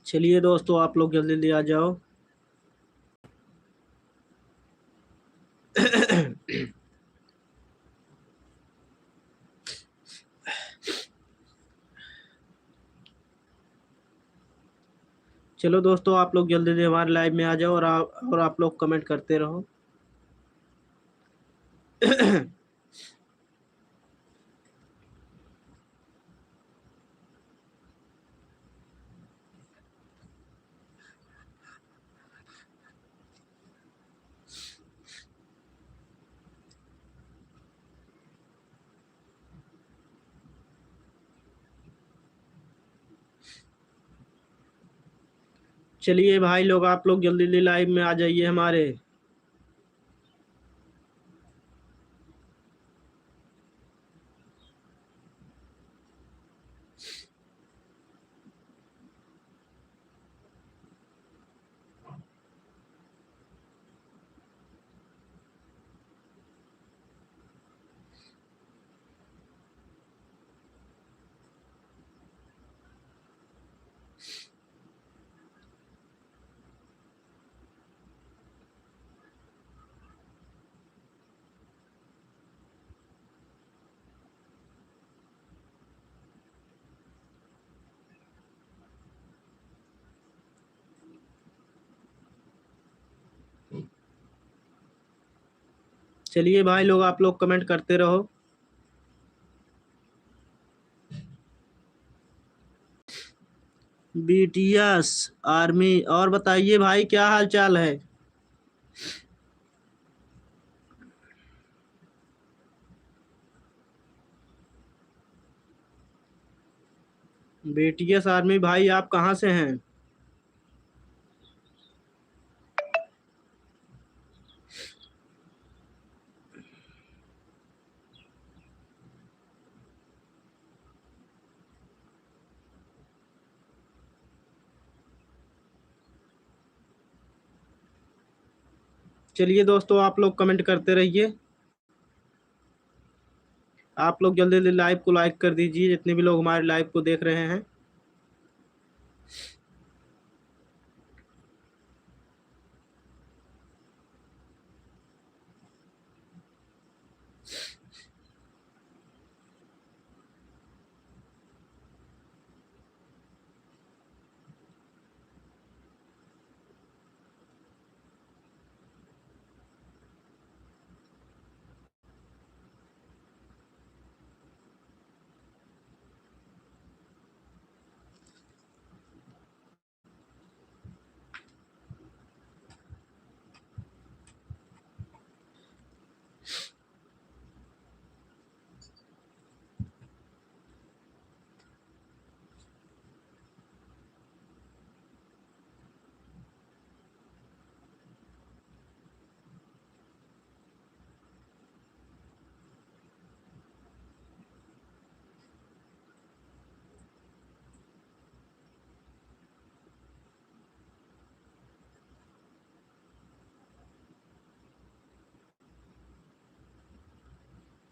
चलिए दोस्तों, आप लोग जल्दी जल्दी आ जाओ। चलो दोस्तों, आप लोग जल्दी जल्दी हमारे लाइव में आ जाओ और आप लोग कमेंट करते रहो। चलिए भाई लोग, आप लोग जल्दी जल्दी लाइव में आ जाइए हमारे। चलिए भाई लोग, आप लोग कमेंट करते रहो। बीटीएस आर्मी, और बताइए भाई, क्या हाल चाल है? बीटीएस आर्मी भाई, आप कहाँ से हैं? चलिए दोस्तों, आप लोग कमेंट करते रहिए। आप लोग जल्दी जल्दी लाइव को लाइक कर दीजिए, जितने भी लोग हमारे लाइव को देख रहे हैं।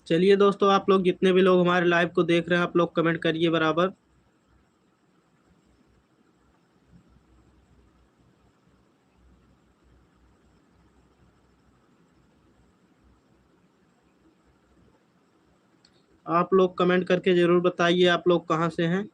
चलिए दोस्तों, आप लोग जितने भी लोग हमारे लाइव को देख रहे हैं, आप लोग कमेंट करिए बराबर। आप लोग कमेंट करके जरूर बताइए, आप लोग कहाँ से हैं।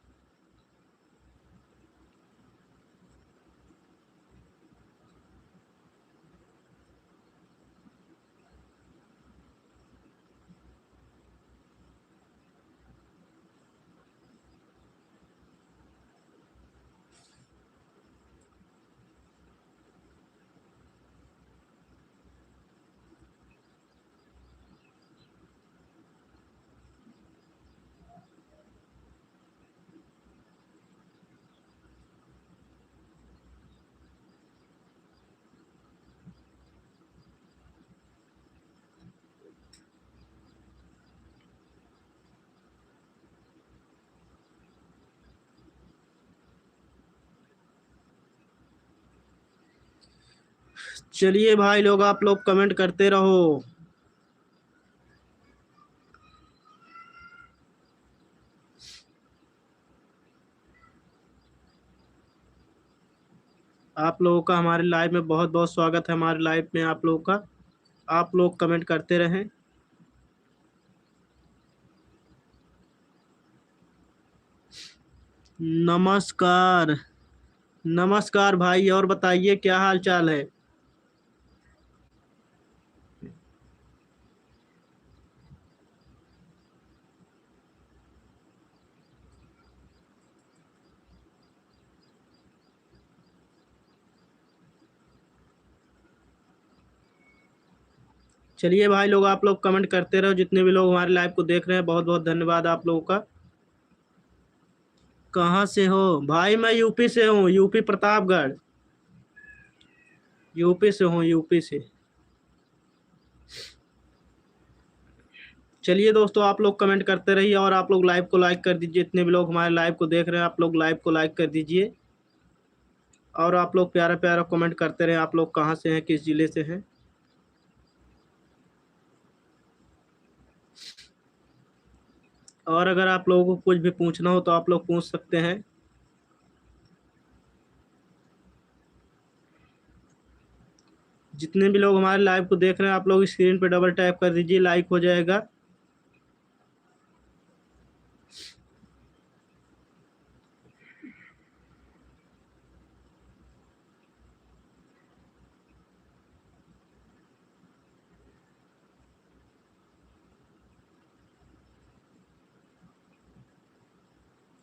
चलिए भाई लोग, आप लोग कमेंट करते रहो। आप लोगों का हमारे लाइव में बहुत बहुत स्वागत है। हमारे लाइव में आप लोगों का, आप लोग कमेंट करते रहें। नमस्कार। नमस्कार भाई, और बताइए क्या हाल चाल है। चलिए भाई लोग, आप लोग कमेंट करते रहो। जितने भी लोग हमारे लाइव को देख रहे हैं, बहुत बहुत धन्यवाद आप लोगों का। कहाँ से हो भाई? मैं यूपी से हूँ, यूपी प्रतापगढ़। यूपी से हूँ, यूपी से। चलिए दोस्तों, आप लोग कमेंट करते रहिए और आप लोग लाइव को लाइक कर दीजिए। जितने भी लोग हमारे लाइव को देख रहे हैं, आप लोग लाइव को लाइक कर दीजिए। और आप लोग प्यारा प्यारा कमेंट करते रहे। आप लोग कहाँ से हैं, किस जिले से हैं। और अगर आप लोगों को कुछ भी पूछना हो तो आप लोग पूछ सकते हैं। जितने भी लोग हमारे लाइव को देख रहे हैं, आप लोग स्क्रीन पे डबल टैप कर दीजिए, लाइक हो जाएगा।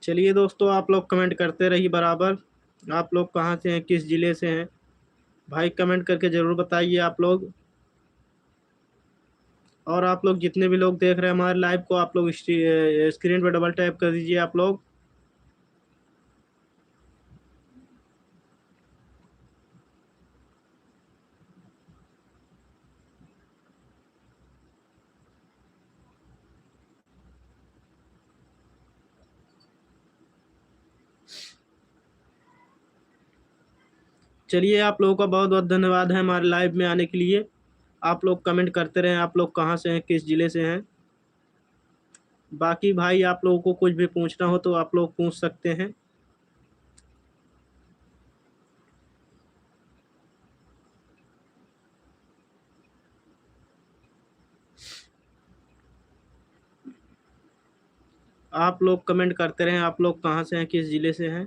चलिए दोस्तों, आप लोग कमेंट करते रहिए बराबर। आप लोग कहाँ से हैं, किस ज़िले से हैं भाई, कमेंट करके ज़रूर बताइए आप लोग। और आप लोग जितने भी लोग देख रहे हैं हमारे लाइव को, आप लोग स्क्रीन पर डबल टैप कर दीजिए आप लोग। चलिए, आप लोगों का बहुत बहुत धन्यवाद है हमारे लाइव में आने के लिए। आप लोग कमेंट करते रहें। आप लोग कहाँ से हैं, किस ज़िले से हैं। बाकी भाई, आप लोगों को कुछ भी पूछना हो तो आप लोग पूछ सकते हैं। आप लोग कमेंट करते रहें। आप लोग कहाँ से हैं, किस ज़िले से हैं।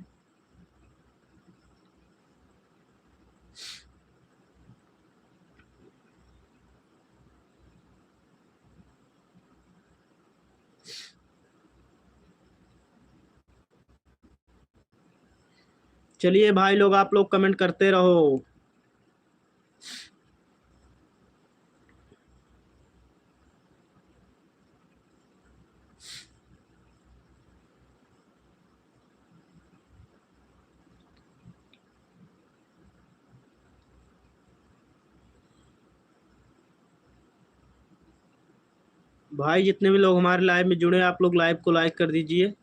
चलिए भाई लोग, आप लोग कमेंट करते रहो। भाई जितने भी लोग हमारे लाइव में जुड़े हैं, आप लोग लाइव को लाइक कर दीजिए।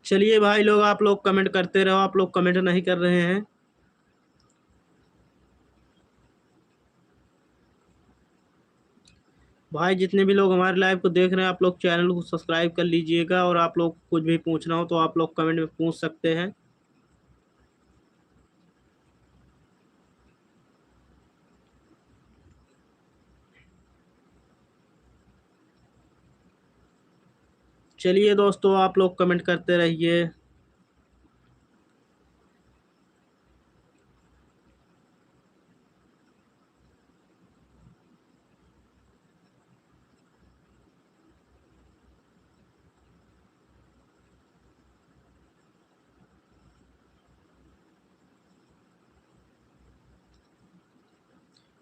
चलिए भाई लोग, आप लोग कमेंट करते रहो। आप लोग कमेंट नहीं कर रहे हैं। भाई जितने भी लोग हमारे लाइव को देख रहे हैं, आप लोग चैनल को सब्सक्राइब कर लीजिएगा। और आप लोग कुछ भी पूछना हो तो आप लोग कमेंट में पूछ सकते हैं। चलिए दोस्तों, आप लोग कमेंट करते रहिए।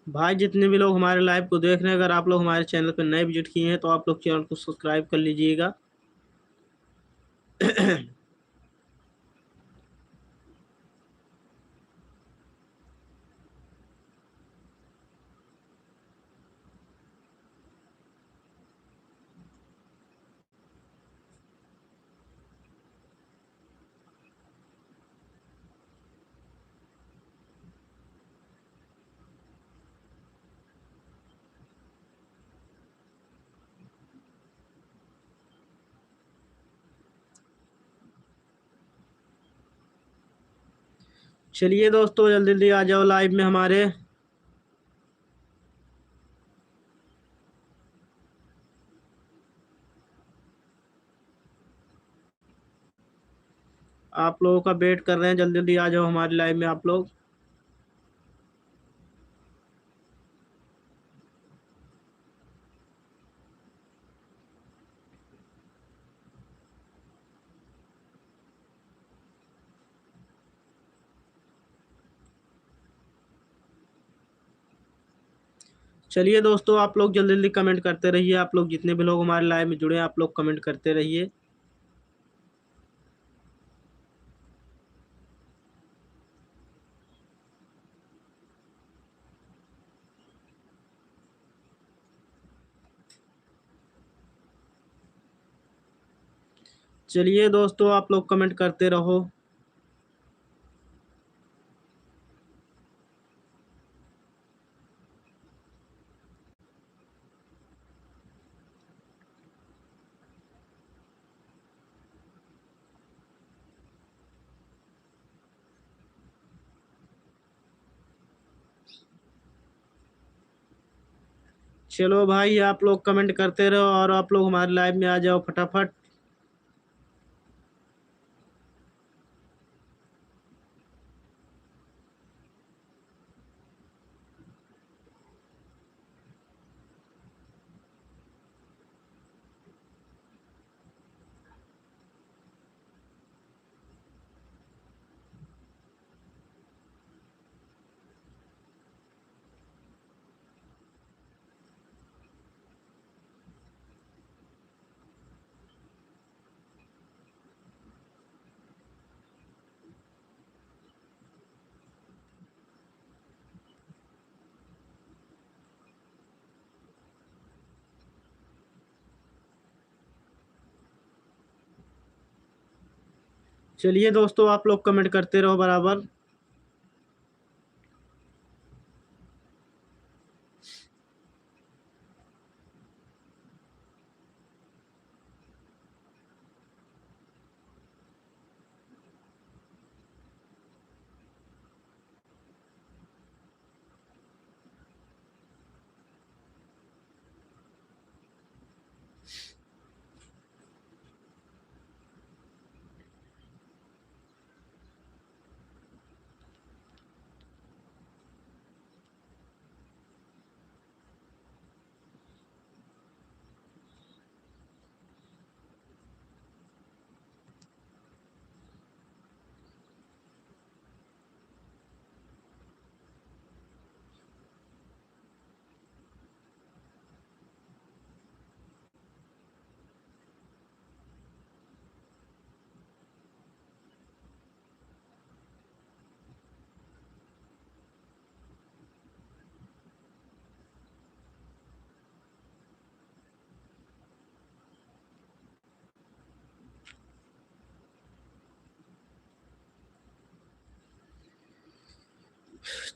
भाई जितने भी लोग हमारे लाइव को देख रहे हैं, अगर आप लोग हमारे चैनल पर नए विजिट किए हैं तो आप लोग चैनल को सब्सक्राइब कर लीजिएगा। चलिए दोस्तों, जल्दी जल्दी आ जाओ लाइव में हमारे। आप लोगों का वेट कर रहे हैं, जल्दी जल्दी आ जाओ हमारे लाइव में आप लोग। चलिए दोस्तों, आप लोग जल्दी जल्दी कमेंट करते रहिए। आप लोग जितने भी लोग हमारे लाइव में जुड़े हैं, आप लोग कमेंट करते रहिए। चलिए दोस्तों, आप लोग कमेंट करते रहो। चलो भाई, आप लोग कमेंट करते रहो और आप लोग हमारे लाइव में आ जाओ फटाफट। चलिए दोस्तों, आप लोग कमेंट करते रहो बराबर।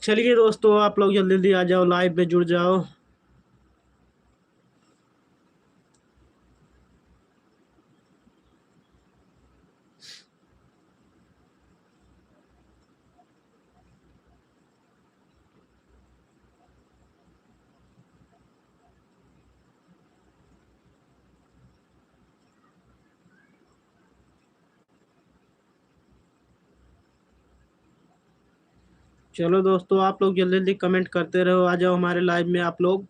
चलिए दोस्तों, आप लोग जल्दी जल्दी आ जाओ, लाइव में जुड़ जाओ। चलो दोस्तों, आप लोग जल्दी जल्दी कमेंट करते रहो, आ जाओ हमारे लाइव में आप लोग।